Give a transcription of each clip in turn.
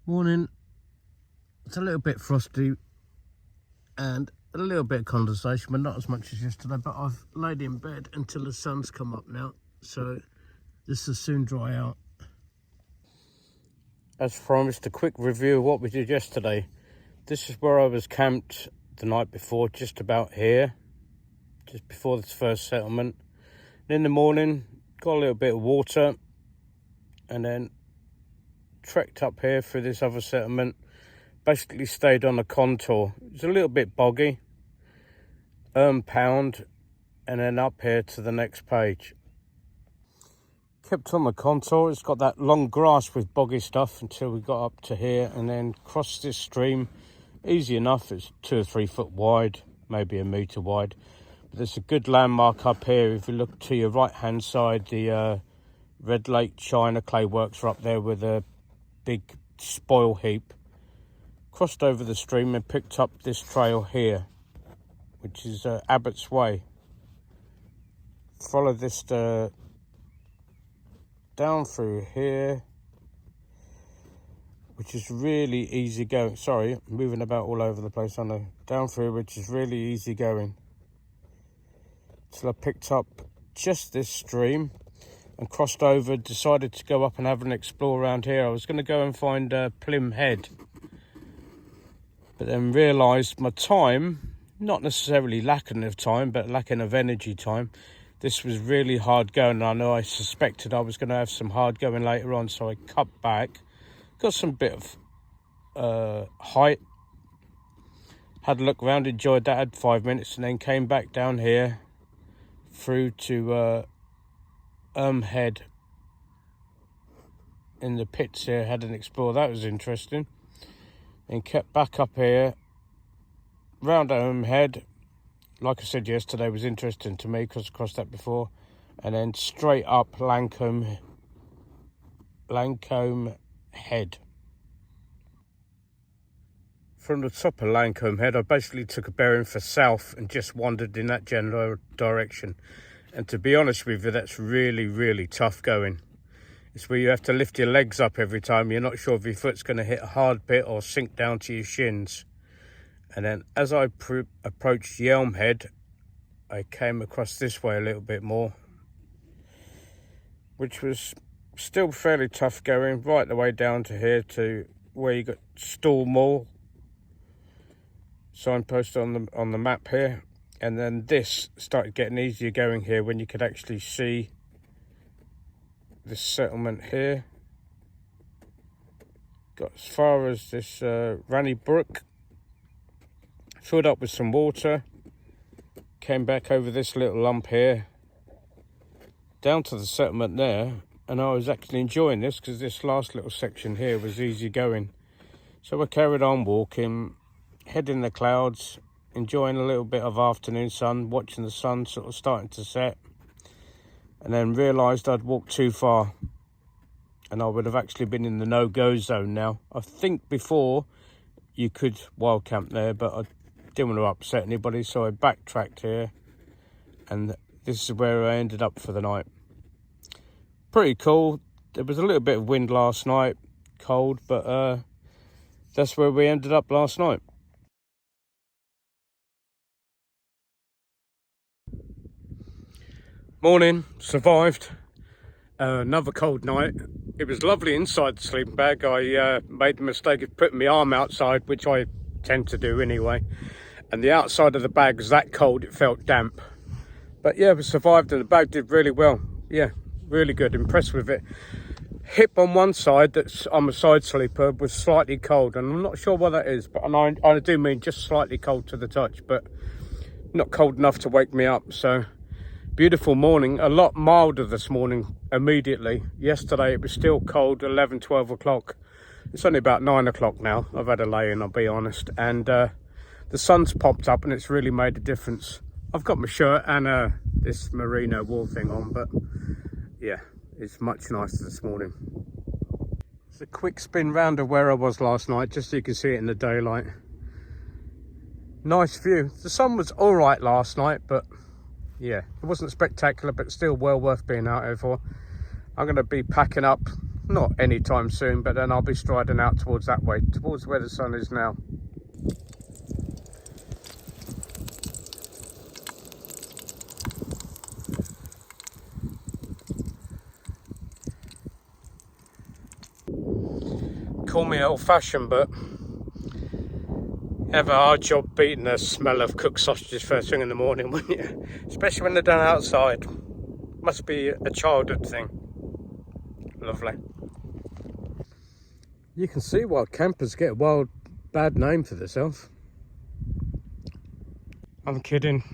Morning. It's a little bit frosty and a little bit of condensation, but not as much as yesterday. But I've laid in bed until the sun's come up now, so this will soon dry out. As promised, a quick review of what we did yesterday. This is where I was camped the night before, just about here, just before this first settlement. And in the morning, got a little bit of water, and then trekked up here through this other settlement. Basically stayed on a contour. It was a little bit boggy. Pound, and then up here to the next page. Kept on the contour. It's got that long grass with boggy stuff until we got up to here, and then crossed this stream. Easy enough. It's 2 or 3 foot wide, maybe a metre wide. But there's a good landmark up here. If you look to your right hand side, the Red Lake China clay works are up there with a big spoil heap. Crossed over the stream and picked up this trail here, which is Abbott's Way. Followed this down through here, which is really easy going. Sorry, moving about all over the place. I know. Down through, which is really easy going. Till I picked up just this stream and crossed over, decided to go up and have an explore around here. I was going to go and find Plym Head, but then realised my time, not necessarily lacking of time, but lacking of energy time. This was really hard going. I know I suspected I was going to have some hard going later on, so I cut back, got some bit of height, had a look around, enjoyed that, had 5 minutes, and then came back down here through to Head in the pits here, had an explore. That was interesting. And kept back up here round Head. Like I said yesterday, was interesting to me because I crossed that before. And then straight up Lancombe Head. From the top of Lancombe Head, I basically took a bearing for south and just wandered in that general direction. And to be honest with you, that's really, really tough going. It's where you have to lift your legs up every time. You're not sure if your foot's going to hit a hard bit or sink down to your shins. And then as I approached Yelm Head, I came across this way a little bit more, which was still fairly tough going, right the way down to here to where you got Stall Mall signpost on the map here. And then this started getting easier going here when you could actually see this settlement here. Got as far as this Ranny Brook, filled up with some water, came back over this little lump here, down to the settlement there, and I was actually enjoying this because this last little section here was easy going. So I carried on walking, head in the clouds, enjoying a little bit of afternoon sun, watching the sun sort of starting to set. And then realised I'd walked too far and I would have actually been in the no-go zone now. I think before you could wild camp there, but I didn't want to upset anybody, so I backtracked here. And this is where I ended up for the night. Pretty cool. There was a little bit of wind last night, cold, but that's where we ended up last night. Morning, survived. Another cold night. It was lovely inside the sleeping bag. I made the mistake of putting my arm outside, which I tend to do anyway. And the outside of the bag was that cold, it felt damp. But yeah, we survived and the bag did really well. Yeah, really good, impressed with it. Hip on one side, I'm a side sleeper, was slightly cold. And I'm not sure what that is, but I do mean just slightly cold to the touch, but not cold enough to wake me up, so. Beautiful morning, a lot milder this morning immediately. Yesterday it was still cold, 11, 12 o'clock. It's only about 9 o'clock now. I've had a lay-in, I'll be honest. And the sun's popped up and it's really made a difference. I've got my shirt and this merino wool thing on, but yeah, it's much nicer this morning. It's a quick spin round of where I was last night, just so you can see it in the daylight. Nice view. The sun was all right last night, but yeah, it wasn't spectacular, but still well worth being out here for. I'm going to be packing up not anytime soon, but then I'll be striding out towards that way, towards where the sun is now. Call me old-fashioned, but you have a hard job beating the smell of cooked sausages first thing in the morning, wouldn't you? Especially when they're done outside. Must be a childhood thing. Lovely. You can see why campers get a bad name for themselves. I'm kidding.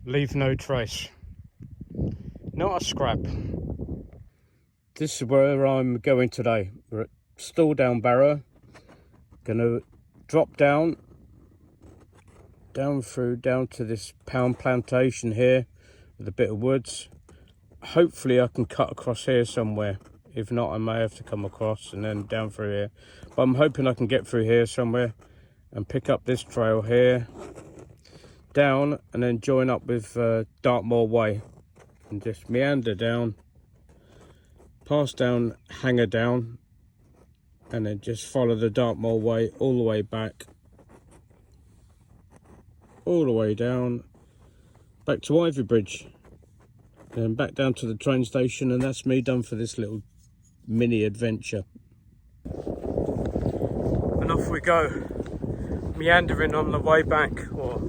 Leave no trace. Not a scrap. This is where I'm going today. We're at Stalldown Barrow. Gonna drop down to this pound plantation here with a bit of woods. Hopefully I can cut across here somewhere. If not, I may have to come across and then down through here. But I'm hoping I can get through here somewhere and pick up this trail here, down, and then join up with Dartmoor Way and just meander down, pass down Hanger Down, and then just follow the Dartmoor Way all the way back, all the way down, back to Ivy Bridge, and back down to the train station, and that's me done for this little mini adventure. And off we go, meandering on the way back, or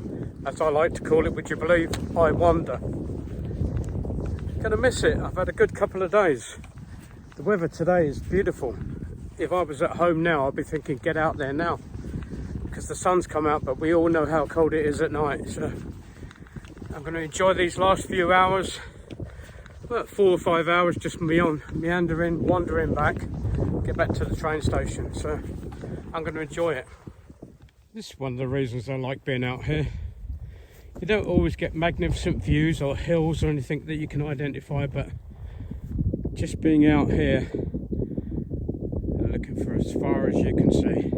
as I like to call it, would you believe, I wander. Gonna miss it. I've had a good couple of days. The weather today is beautiful. If I was at home now, I'd be thinking get out there now, because the sun's come out, but we all know how cold it is at night. So I'm going to enjoy these last few hours, about 4 or 5 hours, just meandering, wandering back, get back to the train station. So I'm going to enjoy it. This is one of the reasons I like being out here. You don't always get magnificent views or hills or anything that you can identify, but just being out here and looking for as far as you can see,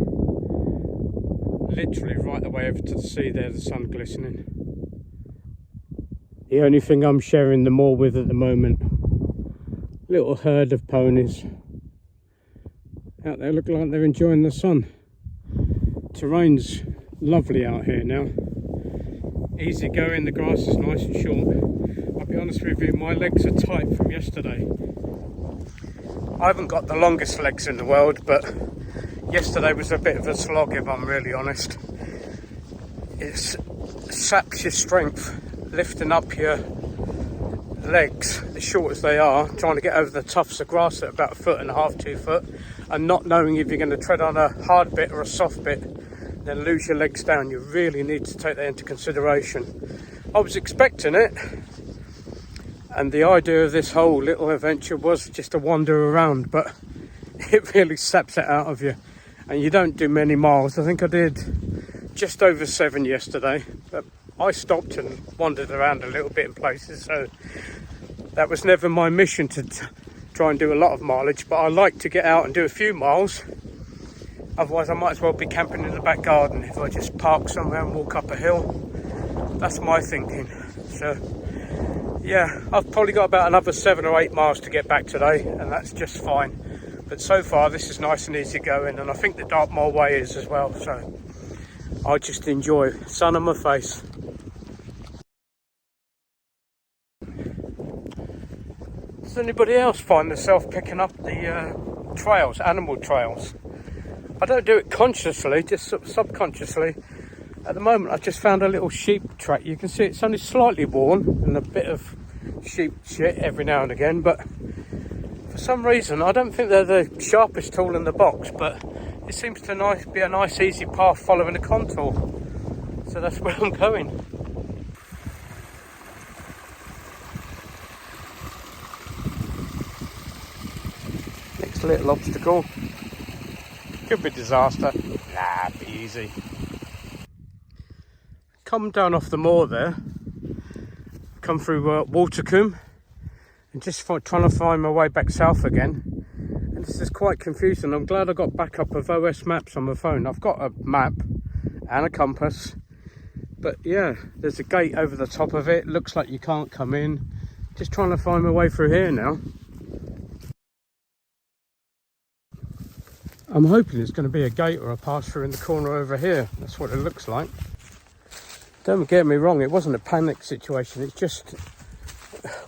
literally right the way over to the sea there, the sun glistening. The only thing I'm sharing the moor with at the moment, little herd of ponies out there, look like they're enjoying the sun. Terrain's lovely out here now, easy going, the grass is nice and short. I'll be honest with you, my legs are tight from yesterday. I haven't got the longest legs in the world, but yesterday was a bit of a slog, if I'm really honest. It saps your strength, lifting up your legs, as short as they are, trying to get over the tufts of grass that are about 1.5 feet, 2 foot, and not knowing if you're going to tread on a hard bit or a soft bit, then lose your legs down. You really need to take that into consideration. I was expecting it, and the idea of this whole little adventure was just to wander around, but it really saps it out of you, and you don't do many miles. I think I did just over 7 yesterday, but I stopped and wandered around a little bit in places, so that was never my mission to try and do a lot of mileage, but I like to get out and do a few miles. Otherwise I might as well be camping in the back garden if I just park somewhere and walk up a hill. That's my thinking. So yeah, I've probably got about another 7 or 8 miles to get back today, and that's just fine. But so far this is nice and easy going, and I think the Dartmoor Way is as well, so I just enjoy sun on my face. Does anybody else find themselves picking up the trails, animal trails? I don't do it consciously, just sort of subconsciously. At the moment I've just found a little sheep track. You can see it's only slightly worn and a bit of sheep shit every now and again, but for some reason I don't think they're the sharpest tool in the box, but it seems to be a nice easy path following a contour. So that's where I'm going. Next little obstacle. Could be disaster. Nah, be easy. Come down off the moor there. Come through Watercombe. And just trying to find my way back south again. And this is quite confusing. I'm glad I got backup of OS maps on my phone. I've got a map and a compass. But yeah, there's a gate over the top of it. Looks like you can't come in. Just trying to find my way through here now. I'm hoping it's going to be a gate or a pass-through in the corner over here. That's what it looks like. Don't get me wrong, it wasn't a panic situation. It's just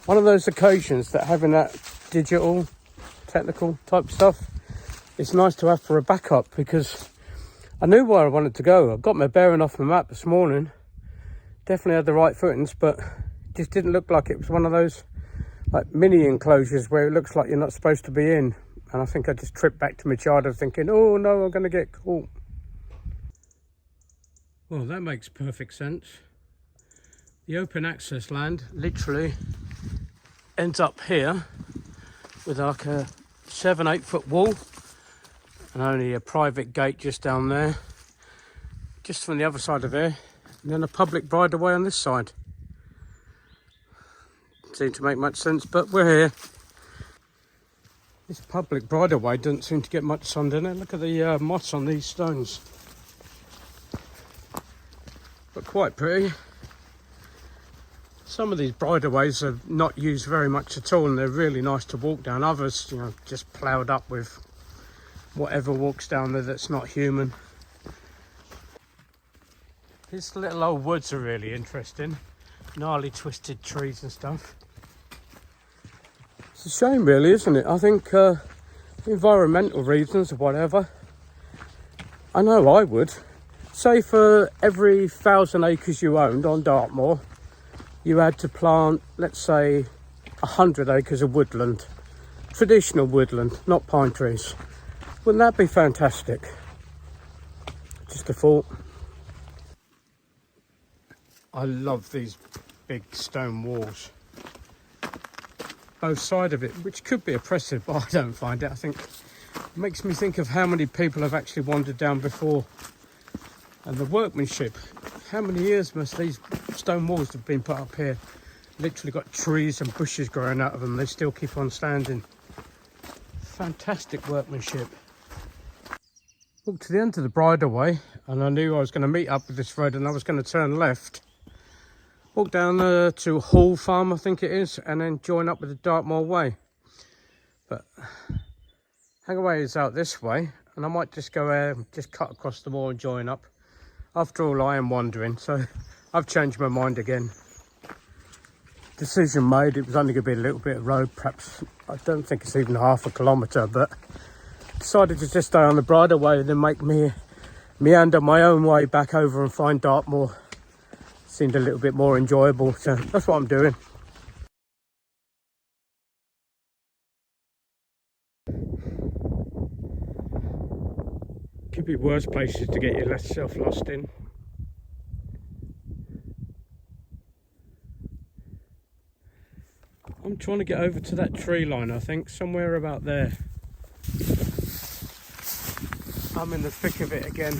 one of those occasions that having that digital, technical type stuff, it's nice to have for a backup, because I knew where I wanted to go. I got my bearing off my map this morning. Definitely had the right footings, but it just didn't look like it was one of those like mini enclosures where it looks like you're not supposed to be in. And I think I just tripped back to my charter thinking, oh no, I'm going to get caught. Well, that makes perfect sense. The open access land literally ends up here with like a 7-8 foot wall and only a private gate just down there, just from the other side of there, and then a public bridleway on this side. Seemed to make much sense, but we're here. This public bridleway doesn't seem to get much sun in it. Look at the moss on these stones. But quite pretty. Some of these bridleways are not used very much at all, and they're really nice to walk down. Others, you know, just ploughed up with whatever walks down there that's not human. These little old woods are really interesting. Gnarly twisted trees and stuff. It's a shame really, isn't it? I think environmental reasons or whatever. I know I would. Say for every 1,000 acres you owned on Dartmoor, you had to plant, let's say, 100 acres of woodland. Traditional woodland, not pine trees. Wouldn't that be fantastic? Just a thought. I love these big stone walls. Both sides of it, which could be oppressive, but I don't find it. I think it makes me think of how many people have actually wandered down before. And the workmanship. How many years must these stone walls have been put up here? Literally got trees and bushes growing out of them. They still keep on standing. Fantastic workmanship. Walked to the end of the bridleway, and I knew I was going to meet up with this road and I was going to turn left. Walk down to Hall Farm, I think it is, and then join up with the Dartmoor Way. But Hangaway is out this way, and I might just go just cut across the moor and join up. After all, I am wandering, so I've changed my mind again. Decision made. It was only going to be a little bit of road, perhaps. I don't think it's even half a kilometre, but decided to just stay on the bridleway and then make me meander my own way back over and find Dartmoor. Seemed a little bit more enjoyable, so that's what I'm doing. Could be worse places to get yourself lost in. I'm trying to get over to that tree line, I think, somewhere about there. I'm in the thick of it again,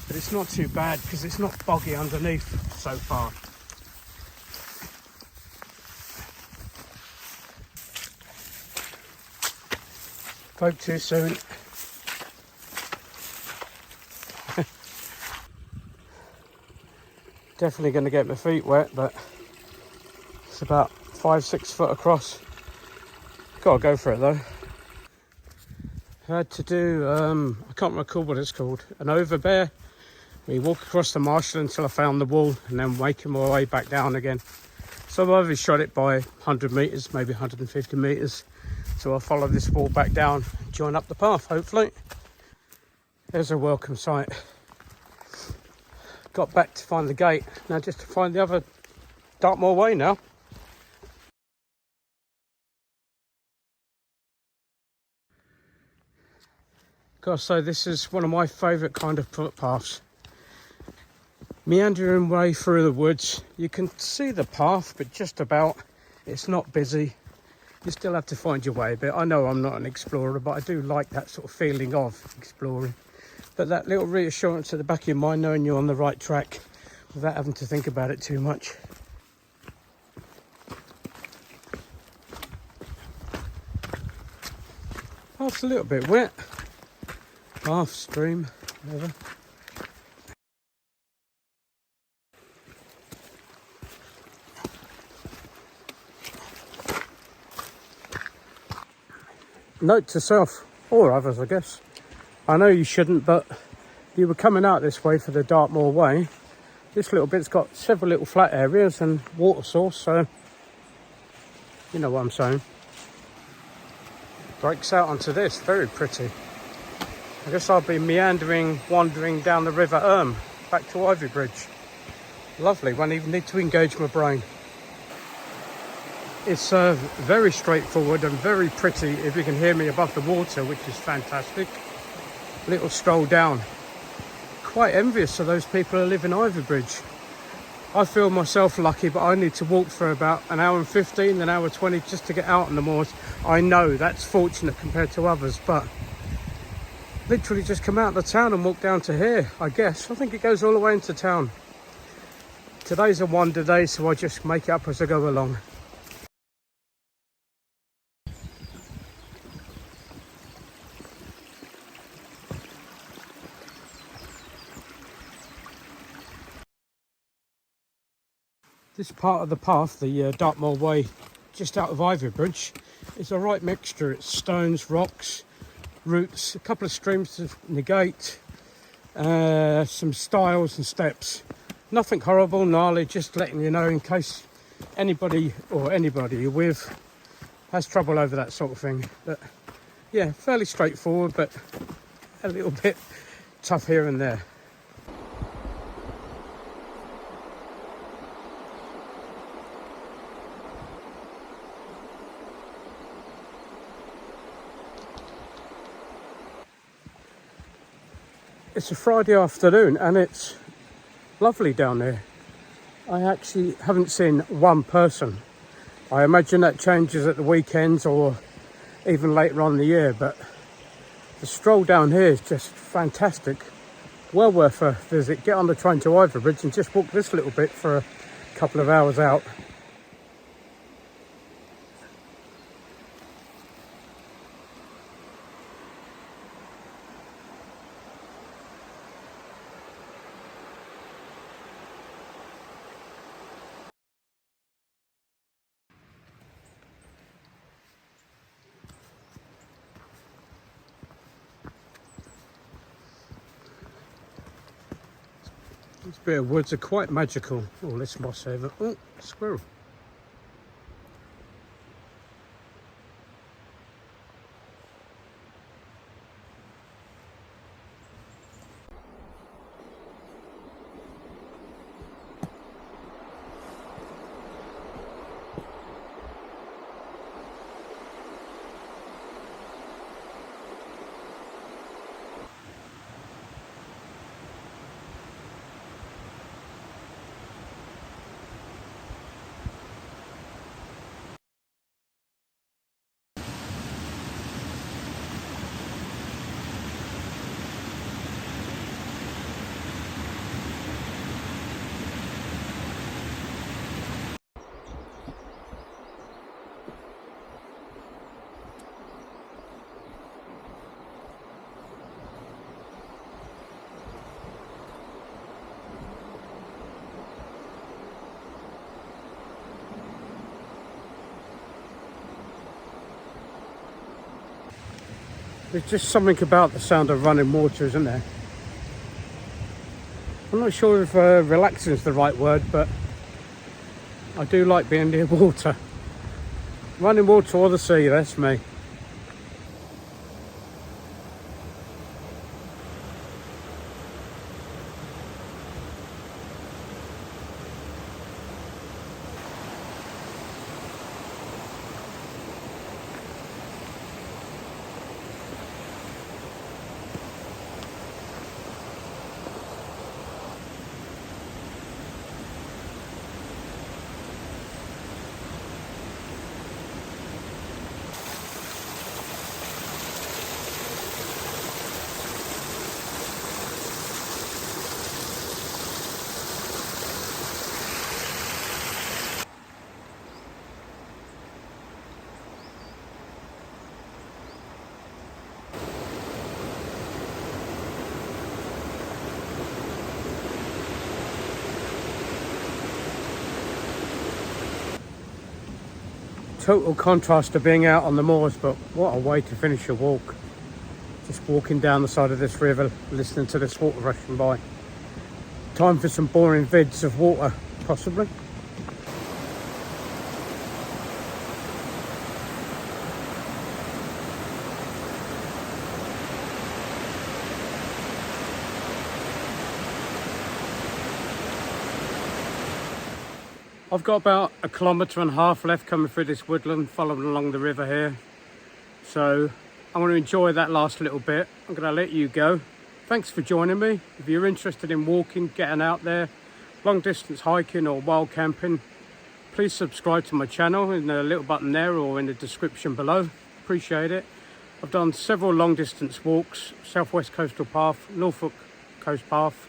but it's not too bad because it's not boggy underneath so far. Spoke too soon. Definitely going to get my feet wet, but it's about 5-6 foot across. Gotta go for it though. I had to do, I can't recall what it's called, an overbear. We walk across the marshal until I found the wall and then making my way back down again. So I've overshot it by 100 metres, maybe 150 metres. So I'll follow this wall back down, join up the path hopefully. There's a welcome sight. Got back to find the gate, now just to find the other Dartmoor Way now. Gotta say, this is one of my favourite kind of footpaths. Meandering way through the woods, you can see the path, but just about. It's not busy. You still have to find your way a bit. I know I'm not an explorer, but I do like that sort of feeling of exploring. But that little reassurance at the back of your mind, knowing you're on the right track without having to think about it too much. Path's a little bit wet. Half stream, whatever. Note to self, or others I guess, I know you shouldn't, but you were coming out this way for the Dartmoor way. This little bit's got several little flat areas and water source, so you know what I'm saying. Breaks out onto this, very pretty. I guess I'll be meandering, wandering down the River back to Ivy Bridge. Lovely, won't even need to engage my brain. It's very straightforward and very pretty if you can hear me above the water, which is fantastic. Little stroll down. Quite envious of those people who live in Ivy Bridge. I feel myself lucky, but I need to walk for about an hour and 15, an hour 20 just to get out on the moors. I know that's fortunate compared to others, but literally just come out of the town and walk down to here, I guess. I think it goes all the way into town. Today's a wander day, so I just make it up as I go along. This part of the path, the Dartmoor way, just out of Ivy Bridge, is a right mixture. It's stones, rocks, roots, a couple of streams to negate, some stiles and steps. Nothing horrible, gnarly, just letting you know in case anybody you're with has trouble over that sort of thing. But yeah, fairly straightforward, but a little bit tough here and there. It's a Friday afternoon and it's lovely down there. I actually haven't seen one person. I imagine that changes at the weekends or even later on in the year, but the stroll down here is just fantastic. Well worth a visit. Get on the train to Ivy Bridge and just walk this little bit for a couple of hours out. These bit of woods are quite magical. Oh, this moss over. Oh, squirrel. There's just something about the sound of running water, isn't there? I'm not sure if relaxing is the right word, but I do like being near water. Running water or the sea, that's me. Total contrast to being out on the moors, but what a way to finish a walk. Just walking down the side of this river, listening to this water rushing by. Time for some boring vids of water, possibly. I've got about 1.5 kilometres left coming through this woodland, following along the river here. So I want to enjoy that last little bit. I'm going to let you go. Thanks for joining me. If you're interested in walking, getting out there, long distance hiking or wild camping, please subscribe to my channel in the little button there or in the description below. Appreciate it. I've done several long distance walks, Southwest Coastal Path, Norfolk Coast Path,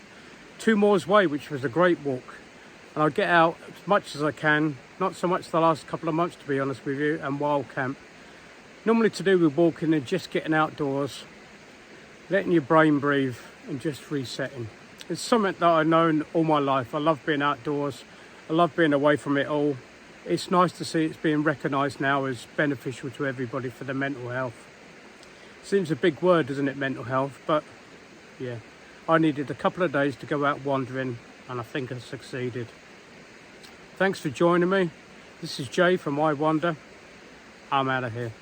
Peddars Way, which was a great walk. And I get out as much as I can, not so much the last couple of months to be honest with you, and wild camp. Normally to do with walking and just getting outdoors, letting your brain breathe and just resetting. It's something that I've known all my life. I love being outdoors, I love being away from it all. It's nice to see it's being recognised now as beneficial to everybody for the mental health. Seems a big word, doesn't it, mental health, but yeah. I needed a couple of days to go out wandering and I think I succeeded. Thanks for joining me. This is Jay from I Wander. I'm out of here.